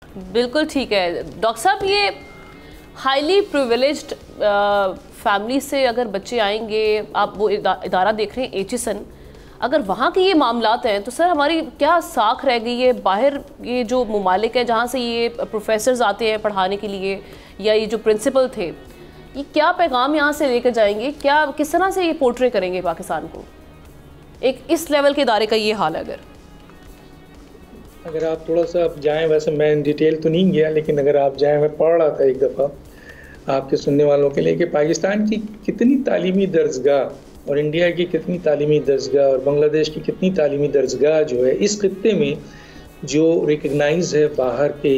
बिल्कुल ठीक है डॉक्टर साहब, ये हाईली प्रिविलेज्ड फैमिली से अगर बच्चे आएंगे, आप वो इदारा देख रहे हैं एचिसन, अगर वहाँ के ये मामलात हैं तो सर हमारी क्या साख रह गई है? बाहर ये जो ममालिक हैं जहाँ से ये प्रोफेसर्स आते हैं पढ़ाने के लिए, या ये जो प्रिंसिपल थे, ये क्या पैगाम यहाँ से लेकर जाएंगे? क्या किस तरह से ये पोर्ट्रे करेंगे पाकिस्तान को? एक इस लेवल के इदारे का ये हाल है। अगर आप थोड़ा सा आप जाएँ, वैसे मैं डिटेल तो नहीं गया, लेकिन अगर आप जाएँ, मैं पढ़ रहा था एक दफ़ा आपके सुनने वालों के लिए कि पाकिस्तान की कितनी तालीमी दर्जगाह और इंडिया की कितनी तालीमी दर्जगाह और बांग्लादेश की कितनी तालीमी दर्जगाह जो है इस खित्ते में जो रिकग्नाइज है बाहर के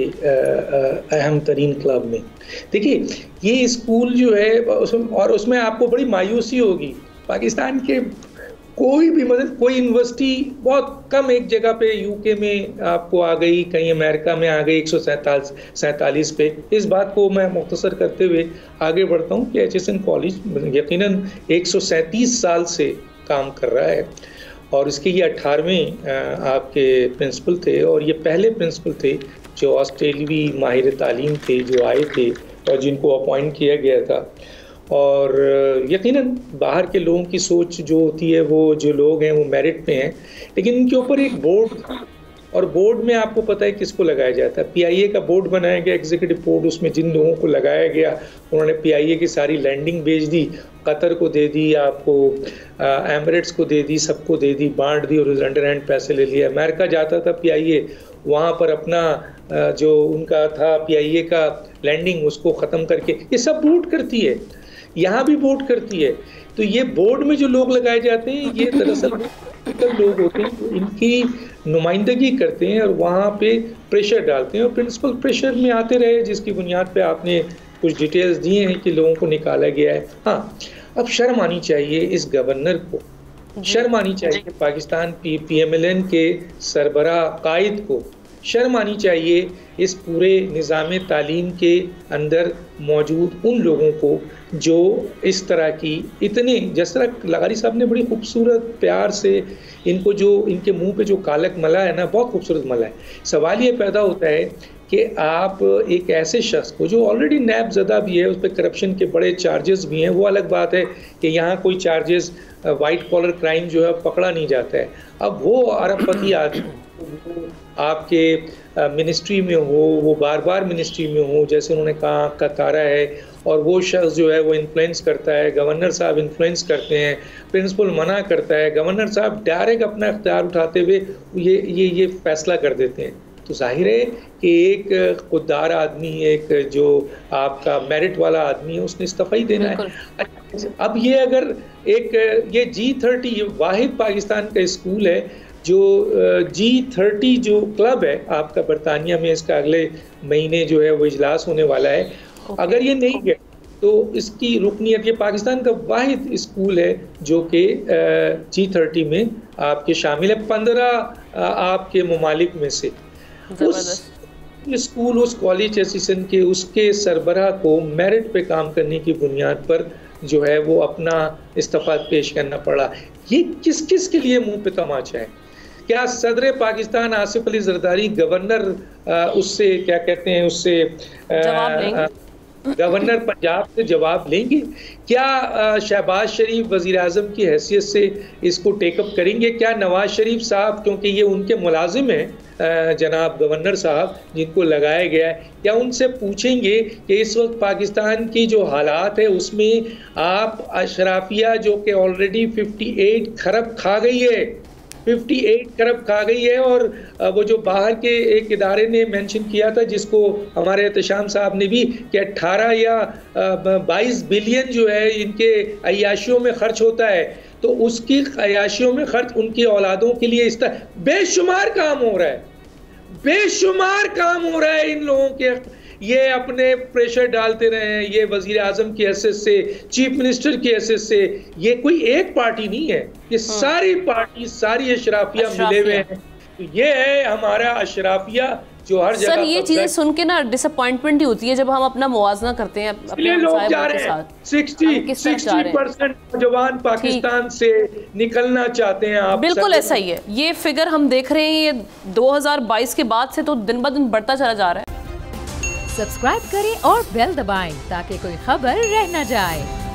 अहम तरीन क्लब में। देखिए ये स्कूल जो है और उसमें आपको बड़ी मायूसी होगी, पाकिस्तान के कोई भी मतलब कोई यूनिवर्सिटी बहुत कम एक जगह पे यूके में आपको आ गई, कहीं अमेरिका में आ गई 147 पे। इस बात को मैं मुख्तसर करते हुए आगे बढ़ता हूँ कि एचएसएन कॉलेज यकीनन 137 साल से काम कर रहा है और इसके ये 18वें आपके प्रिंसिपल थे और ये पहले प्रिंसिपल थे जो ऑस्ट्रेलियावी माहिर तालीम थे जो आए थे और जिनको अपॉइंट किया गया था। और यकीनन बाहर के लोगों की सोच जो होती है, वो जो लोग हैं वो मेरिट पे हैं, लेकिन इनके ऊपर एक बोर्ड, और बोर्ड में आपको पता है किसको लगाया जाता है, पीआईए का बोर्ड बनाया गया, एग्जीक्यूटिव बोर्ड, उसमें जिन लोगों को लगाया गया उन्होंने पीआईए की सारी लैंडिंग भेज दी, कतर को दे दी, आपको एमिरेट्स को दे दी, सबको दे दी, बांट दी और अंडर हैंड पैसे ले लिए। अमेरिका जाता था पीआईए, वहाँ पर अपना जो उनका था पीआईए का लैंडिंग उसको ख़त्म करके, ये सब बोर्ड करती है, यहाँ भी बोर्ड करती है। तो ये बोर्ड में जो लोग लगाए जाते हैं ये दरअसल लोग होते हैं, इनकी नुमाइंदगी करते हैं और वहाँ पे प्रेशर डालते हैं और प्रिंसिपल प्रेशर में आते रहे, जिसकी बुनियाद पे आपने कुछ डिटेल्स दिए हैं कि लोगों को निकाला गया है। हाँ, अब शर्म आनी चाहिए इस गवर्नर को, शर्म आनी चाहिए पाकिस्तान पीएमएलएन के सरबराह कायद को, शर्म आनी चाहिए इस पूरे निज़ाम तालीम के अंदर मौजूद उन लोगों को जो इस तरह की इतने, जिस तरह लगारी साहब ने बड़ी खूबसूरत प्यार से इनको जो इनके मुंह पे जो कालक मला है ना, बहुत खूबसूरत मला है। सवाल ये पैदा होता है कि आप एक ऐसे शख्स को जो ऑलरेडी नैब ज़दा भी है, उस पर करप्शन के बड़े चार्जेस भी हैं, वो अलग बात है कि यहाँ कोई चार्जेस वाइट कॉलर क्राइम जो है पकड़ा नहीं जाता है। अब वो अरबपति आदमी आपके मिनिस्ट्री में हो, वो बार बार मिनिस्ट्री में हो, जैसे उन्होंने कहा कतारा है, और वो शख्स जो है वो इन्फ्लुएंस करता है, गवर्नर साहब इन्फ्लुएंस करते हैं, प्रिंसिपल मना करता है, गवर्नर साहब डायरेक्ट अपना इख्तियार उठाते हुए ये फैसला कर देते हैं। तो जाहिर है कि एक खुददार आदमी, एक जो आपका मेरिट वाला आदमी है, उसने इस्तीफा ही देना है। अब ये अगर एक ये G30 वाहिद पाकिस्तान का स्कूल है जो G30 जो क्लब है आपका बरतानिया में, इसका अगले महीने जो है वो इजलास होने वाला है। अगर ये नहीं गया तो इसकी रुकनीत, ये पाकिस्तान का वाहिद स्कूल है जो कि G30 में आपके शामिल है, 15 आपके ममालिक में से। उस स्कूल, उस कॉलेज एसोसिएशन के उसके सरबराह को मेरिट पे काम करने की बुनियाद पर जो है वो अपना इस्तीफा पेश करना पड़ा। ये किस किस के लिए मुंह पे तमाचा है? क्या सदर पाकिस्तान आसिफ अली जरदारी गवर्नर उससे क्या कहते हैं, उससे गवर्नर पंजाब से जवाब लेंगे? क्या शहबाज शरीफ वज़ीर आज़म की हैसियत से इसको टेकअप करेंगे? क्या नवाज शरीफ साहब, क्योंकि ये उनके मुलाजिम हैं जनाब गवर्नर साहब जिनको लगाया गया है, क्या उनसे पूछेंगे कि इस वक्त पाकिस्तान की जो हालात है उसमें आप अशराफिया जो कि ऑलरेडी 58 खरब खा गई है, 58 खरब खा गई है, और वो जो बाहर के एक इदारे ने मेंशन किया था जिसको हमारे एहतशाम साहब ने भी, कि 18 या 22 बिलियन जो है इनके अय्याशियों में खर्च होता है, तो उसकी अय्याशियों में खर्च उनकी औलादों के लिए इस तरह बेशुमार काम हो रहा है, बेशुमार काम हो रहा है इन लोगों के। ये अपने प्रेशर डालते रहे हैं, ये वजीर आजम की हैसियत से, चीफ मिनिस्टर की हैसियत से, ये कोई एक पार्टी नहीं है, ये सारी पार्टी, सारी अशराफिया मिले हुए हैं। तो ये है हमारा अशराफिया जो हर जगह। सर ये चीजें सुन के ना डिसअपॉइंटमेंट ही होती है जब हम अपना मुआवजा करते हैं अपने लोग जा रहे हैं 60% नौजवान पाकिस्तान से निकलना चाहते हैं। आप बिल्कुल ऐसा ही है, ये फिगर हम देख रहे हैं, ये 2022 के बाद से तो दिन ब दिन बढ़ता चला जा रहा है। सब्सक्राइब करें और बेल दबाएं ताकि कोई खबर रह न जाए।